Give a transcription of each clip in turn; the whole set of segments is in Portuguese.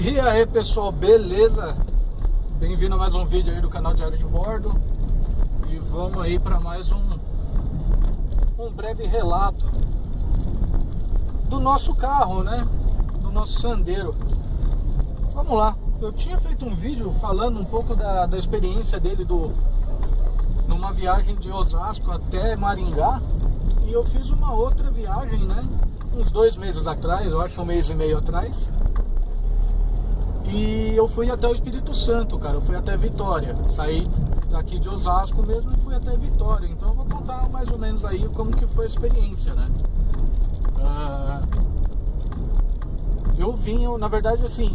E aí pessoal, beleza? Bem-vindo a mais um vídeo aí do canal Diário de Bordo. E vamos aí para mais um breve relato do nosso carro, né? Do nosso Sandero. Vamos lá. Eu tinha feito um vídeo falando um pouco da experiência dele numa viagem de Osasco até Maringá. E eu fiz uma outra viagem, né? Uns 2 meses atrás, eu acho 1 mês e meio atrás. E eu fui até o Espírito Santo, cara. Eu fui até Vitória. Saí daqui de Osasco mesmo e fui até Vitória. Então eu vou contar mais ou menos aí como que foi a experiência, né? Na verdade assim,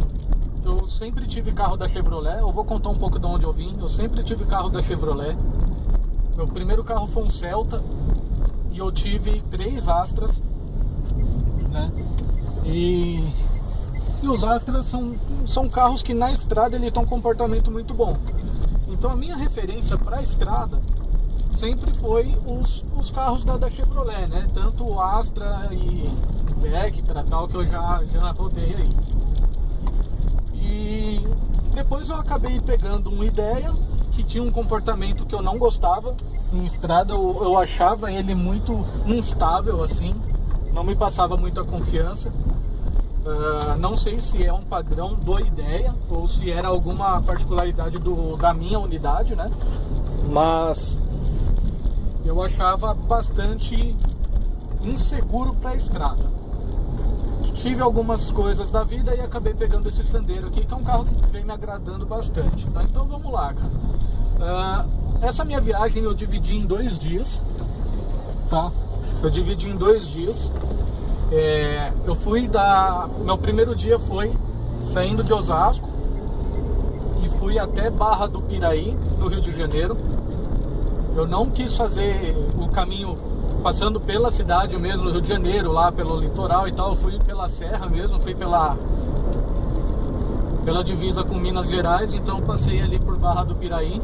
eu sempre tive carro da Chevrolet. Eu vou contar um pouco de onde eu vim. Eu sempre tive carro da Chevrolet. Meu primeiro carro foi um Celta. E eu tive 3 Astras, né? E os Astras são carros que na estrada ele tem um comportamento muito bom. Então a minha referência para a estrada sempre foi os carros da Chevrolet, né? Tanto o Astra e Vectra, tal, que eu já rodei aí. E depois eu acabei pegando uma Ideia que tinha um comportamento que eu não gostava em estrada. Eu achava ele muito instável, assim, não me passava muita confiança. Não sei se é um padrão do Ideia ou se era alguma particularidade da minha unidade, né? Mas eu achava bastante inseguro para a estrada. Tive algumas coisas da vida e acabei pegando esse Sandero aqui, que é um carro que vem me agradando bastante, tá? Então vamos lá, cara. Essa minha viagem eu dividi em 2 dias, tá? Eu dividi em 2 dias. Eu fui meu primeiro dia foi saindo de Osasco e fui até Barra do Piraí, no Rio de Janeiro. Eu não quis fazer o caminho passando pela cidade mesmo, no Rio de Janeiro, lá pelo litoral e tal. Eu fui pela serra mesmo, fui pela divisa com Minas Gerais. Então passei ali por Barra do Piraí,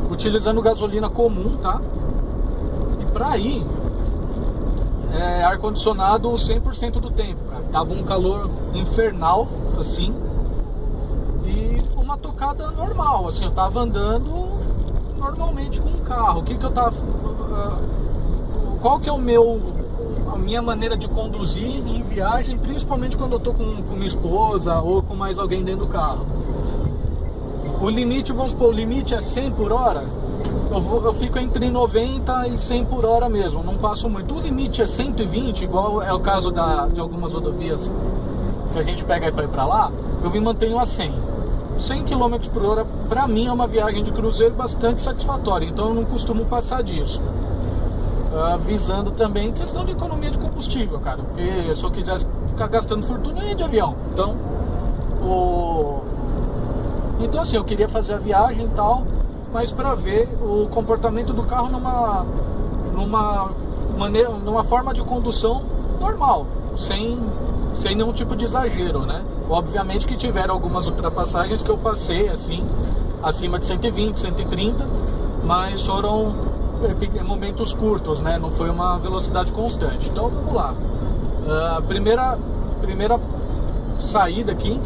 utilizando gasolina comum, tá? Pra ir, ar-condicionado 100% do tempo, cara. Tava um calor infernal, assim. E uma tocada normal, assim. Eu tava andando normalmente com o carro. Qual que é a minha maneira de conduzir em viagem, principalmente quando eu tô com minha esposa ou com mais alguém dentro do carro? O limite, vamos supor, o limite é 100 por hora. Eu fico entre 90 e 100 por hora mesmo, não passo muito. O limite é 120, igual é o caso de algumas rodovias que a gente pega para ir para lá. Eu me mantenho a 100 km por hora. Para mim é uma viagem de cruzeiro bastante satisfatória, então eu não costumo passar disso. Visando também questão de economia de combustível, cara, porque se eu quisesse ficar gastando fortuna, eu ia de avião. Então assim, eu queria fazer a viagem e tal, mas para ver o comportamento do carro numa forma de condução normal, sem nenhum tipo de exagero, né? Obviamente que tiveram algumas ultrapassagens que eu passei assim, acima de 120, 130, mas foram momentos curtos, né? Não foi uma velocidade constante. Então vamos lá. A primeira saída aqui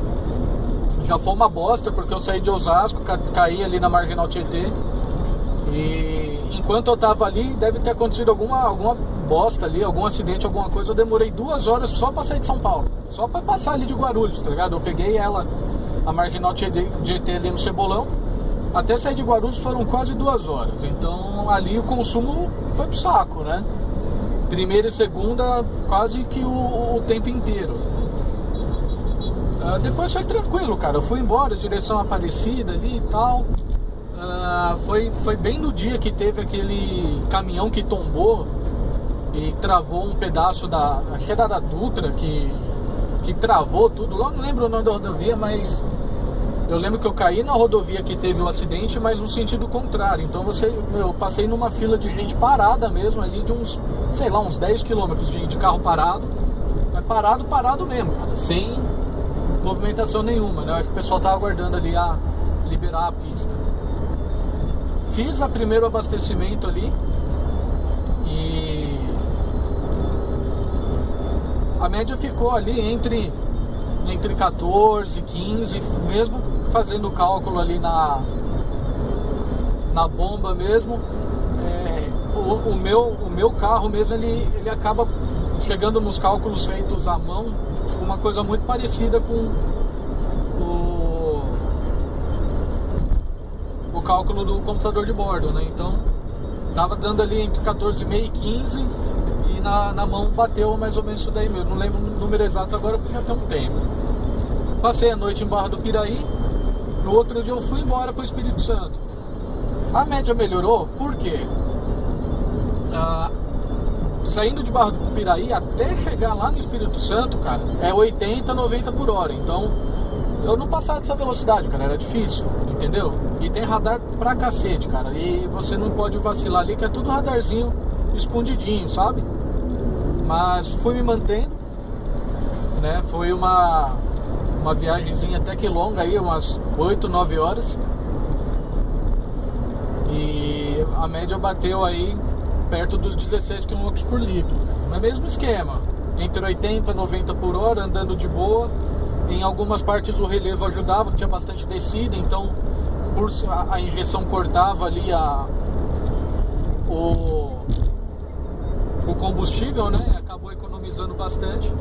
já foi uma bosta, porque eu saí de Osasco, caí ali na Marginal Tietê. E enquanto eu tava ali, deve ter acontecido alguma bosta ali, algum acidente, alguma coisa. Eu demorei 2 horas só pra sair de São Paulo, só pra passar ali de Guarulhos, tá ligado? Eu peguei a Marginal Tietê ali no Cebolão, até sair de Guarulhos foram quase 2 horas. Então ali o consumo foi pro saco, né? Primeira e segunda, quase que o tempo inteiro. Depois foi tranquilo, cara. Eu fui embora, direção Aparecida ali e tal. Foi bem no dia que teve aquele caminhão que tombou e travou um pedaço acho que era da Dutra, que travou tudo. Eu não lembro o nome da rodovia, mas eu lembro que eu caí na rodovia que teve o acidente, mas no sentido contrário. Então eu passei numa fila de gente parada mesmo ali, de uns 10 quilômetros de carro parado. Mas parado mesmo, cara, sem movimentação nenhuma, né? Acho que o pessoal tava aguardando ali a liberar a pista. Fiz o primeiro abastecimento ali e a média ficou ali entre 14 e 15, mesmo fazendo o cálculo ali na bomba mesmo. O meu carro mesmo, ele acaba chegando nos cálculos feitos à mão, uma coisa muito parecida com o cálculo do computador de bordo, né? Então tava dando ali entre 14,5 e 15 e na mão bateu mais ou menos isso daí mesmo. Não lembro o número exato agora porque já tem um tempo. Passei a noite em Barra do Piraí. No outro dia eu fui embora para o Espírito Santo. A média melhorou, por quê? Saindo de Barra do Piraí até chegar lá no Espírito Santo, cara, é 80, 90 por hora. Então eu não passava dessa velocidade, cara, era difícil, entendeu? E tem radar pra cacete, cara, e você não pode vacilar ali, que é tudo radarzinho escondidinho, sabe? Mas fui me mantendo, né? Foi uma viagenzinha até que longa aí, umas 8, 9 horas. E a média bateu aí perto dos 16 km por litro. No mesmo esquema, entre 80 e 90 por hora, andando de boa. Em algumas partes o relevo ajudava, tinha bastante descida, então a injeção cortava ali o combustível, né? Acabou economizando bastante.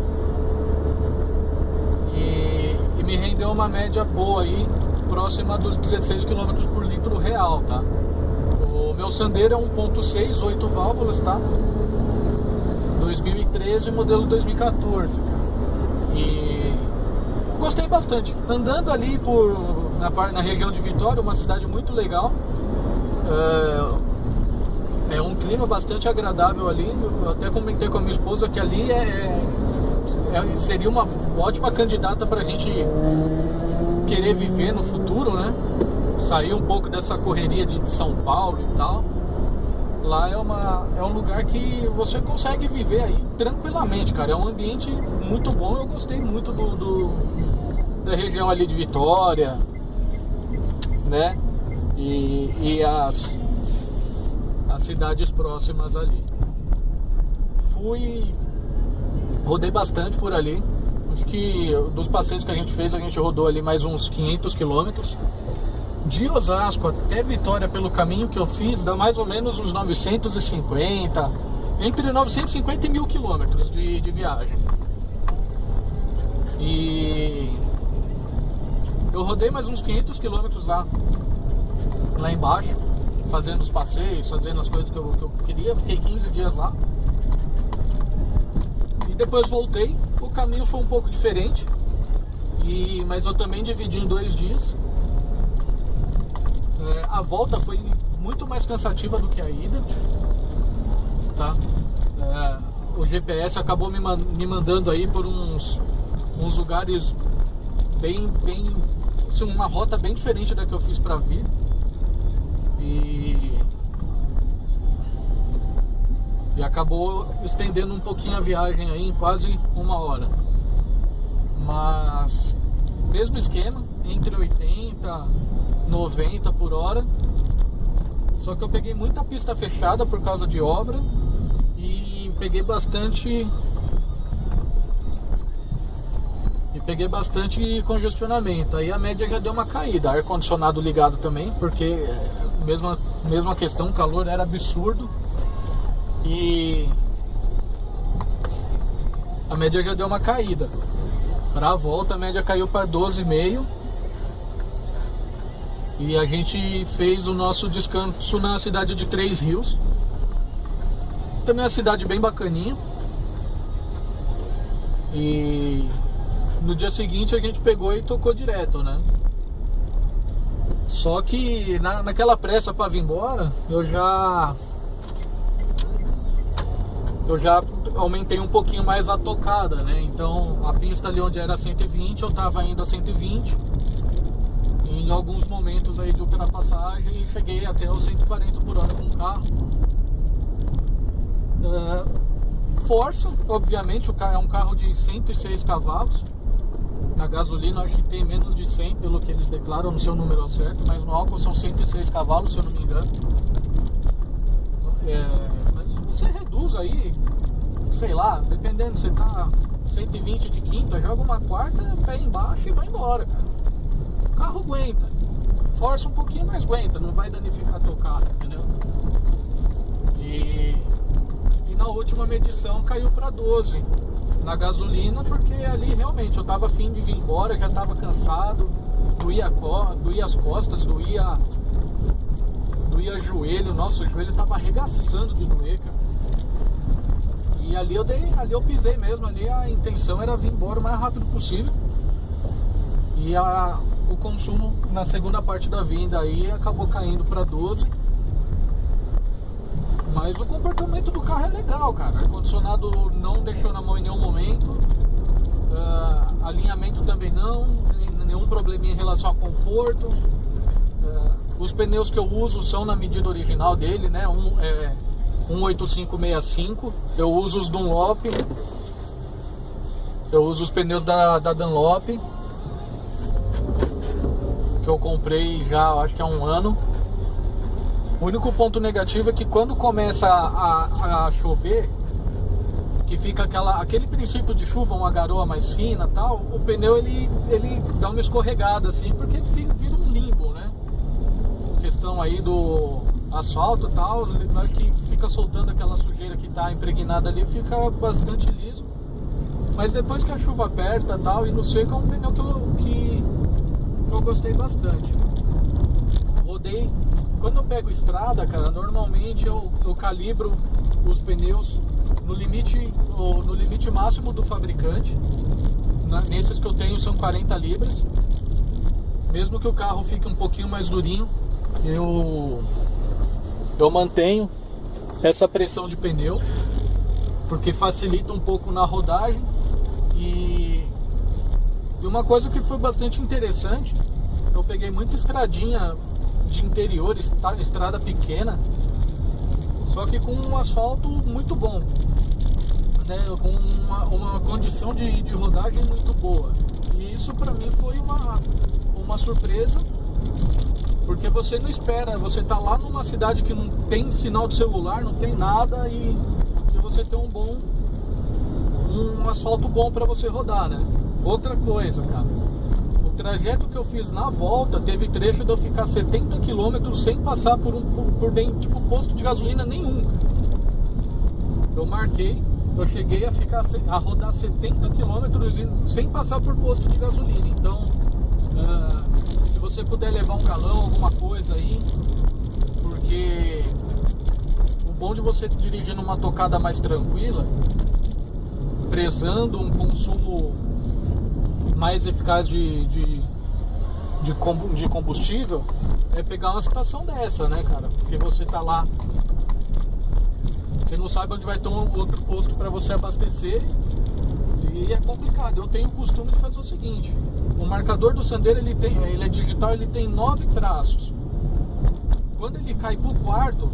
E me rendeu uma média boa aí, próxima dos 16 km por litro real, tá? O meu Sandero é 1.6, 8 válvulas, tá? 2013, modelo 2014. E gostei bastante. Andando ali na região de Vitória, uma cidade muito legal. É um clima bastante agradável ali. Eu até comentei com a minha esposa que ali seria uma ótima candidata pra gente querer viver no futuro, né? Sair um pouco dessa correria de São Paulo e tal. Lá é um lugar que você consegue viver aí tranquilamente, cara. É um ambiente muito bom. Eu gostei muito da região ali de Vitória, né? E as cidades próximas ali. Rodei bastante por ali. Acho que dos passeios que a gente fez, a gente rodou ali mais uns 500 quilômetros. De Osasco até Vitória, pelo caminho que eu fiz, dá mais ou menos uns 950, entre 950 e 1000 quilômetros de viagem. E eu rodei mais uns 500 quilômetros lá embaixo, fazendo os passeios, fazendo as coisas que eu queria. Fiquei 15 dias lá. E depois voltei. O caminho foi um pouco diferente, mas eu também dividi em 2 dias. A volta foi muito mais cansativa do que a ida, tá? O GPS acabou me mandando aí por uns lugares bem assim, uma rota bem diferente da que eu fiz para vir. E acabou estendendo um pouquinho a viagem aí em quase 1 hora. Mas mesmo esquema, entre 80 90 por hora. Só que eu peguei muita pista fechada por causa de obra e peguei bastante congestionamento. Aí a média já deu uma caída. Ar condicionado ligado também, porque mesma questão, o calor era absurdo. E a média já deu uma caída. Para a volta a média caiu para 12,5. E a gente fez o nosso descanso na cidade de Três Rios. Também é uma cidade bem bacaninha. E no dia seguinte a gente pegou e tocou direto, né? Só que naquela pressa para vir embora, eu já aumentei um pouquinho mais a tocada, né? Então a pista ali onde era 120, eu tava indo a 120. Em alguns momentos aí de ultrapassagem, cheguei até os 140 por hora com o carro. Força, obviamente, é um carro de 106 cavalos. Na gasolina acho que tem menos de 100, pelo que eles declaram, não sei o número certo, mas no álcool são 106 cavalos, se eu não me engano. Mas você reduz aí, sei lá, dependendo, você tá 120 de quinta, joga uma quarta, pé embaixo e vai embora, cara. O carro aguenta. Força um pouquinho, mas aguenta, não vai danificar teu carro, entendeu? E na última medição caiu para 12 na gasolina, porque ali realmente eu tava afim de vir embora, já tava cansado, doía as costas, doía joelho, nossa, o joelho tava arregaçando de doer, cara. E ali eu pisei mesmo, ali a intenção era vir embora o mais rápido possível. E o consumo na segunda parte da vinda aí acabou caindo para 12. Mas o comportamento do carro é legal, cara. O ar-condicionado não deixou na mão em nenhum momento. Alinhamento também não. Nenhum probleminha em relação ao conforto. Os pneus que eu uso são na medida original dele, né? 18565. Eu uso os Dunlop. Eu uso os pneus da Dunlop, que eu comprei já, acho que há um ano. O único ponto negativo é que quando começa a chover, que fica aquele princípio de chuva, uma garoa mais fina e tal, o pneu ele dá uma escorregada assim, porque vira um limbo, né? Questão aí do asfalto e tal, que fica soltando aquela sujeira que está impregnada ali, fica bastante liso. Mas depois que a chuva aperta e tal, e no seco é um pneu que eu gostei bastante. Rodei. Quando eu pego estrada, cara, normalmente eu calibro os pneus no limite máximo do fabricante. Nesses que eu tenho são 40 libras. Mesmo que o carro fique um pouquinho mais durinho, eu mantenho essa pressão de pneu, porque facilita um pouco na rodagem. E uma coisa que foi bastante interessante, eu peguei muita estradinha de interior, estrada pequena, só que com um asfalto muito bom, né? Com uma condição de rodagem muito boa. E isso pra mim foi uma surpresa, porque você não espera, você tá lá numa cidade que não tem sinal de celular, não tem nada, e você tem um asfalto bom para você rodar, né? Outra coisa, cara, o trajeto que eu fiz na volta, teve trecho de eu ficar 70 km sem passar por posto de gasolina nenhum. Eu marquei, eu cheguei a rodar 70 km sem passar por posto de gasolina. Então, se você puder levar um galão, alguma coisa aí, porque o bom de você dirigir numa tocada mais tranquila, prezando um consumo mais eficaz de combustível, é pegar uma situação dessa, né, cara? Porque você tá lá, você não sabe onde vai ter um outro posto para você abastecer, e é complicado. Eu tenho o costume de fazer o seguinte: o marcador do Sandero, ele é digital, ele tem 9 traços. Quando ele cai pro quarto,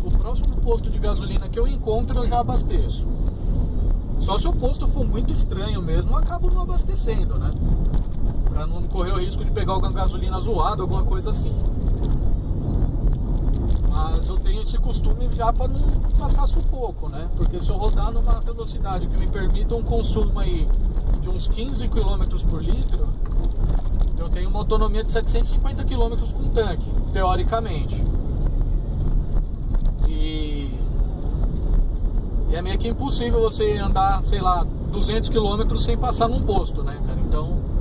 o próximo posto de gasolina que eu encontro, eu já abasteço. Só se o posto for muito estranho mesmo, eu acabo não abastecendo, né? Pra não correr o risco de pegar alguma gasolina zoada, alguma coisa assim. Mas eu tenho esse costume já para não passar sufoco, né? Porque se eu rodar numa velocidade que me permita um consumo aí de uns 15 km por litro, eu tenho uma autonomia de 750 km com tanque, teoricamente. E é meio que impossível você andar, sei lá, 200 km sem passar num posto, né, cara? Então,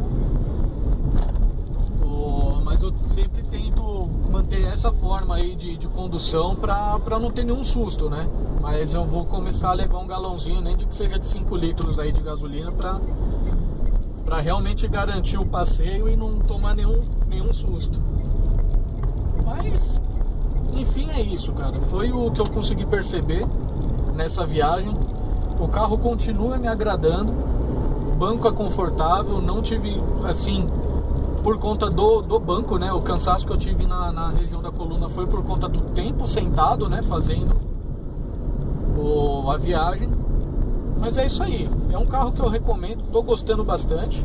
mas eu sempre tento manter essa forma aí de condução pra não ter nenhum susto, né? Mas eu vou começar a levar um galãozinho, nem de que seja de 5 litros aí de gasolina, pra realmente garantir o passeio e não tomar nenhum susto. Mas, enfim, é isso, cara. Foi o que eu consegui perceber nessa viagem. O carro continua me agradando, o banco é confortável, não tive, assim, por conta do banco, né? O cansaço que eu tive na região da coluna foi por conta do tempo sentado, né? Fazendo a viagem. Mas é isso aí, é um carro que eu recomendo, tô gostando bastante.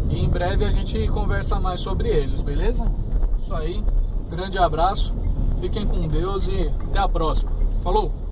E em breve a gente conversa mais sobre eles, beleza? Isso aí, grande abraço, fiquem com Deus e até a próxima. Falou!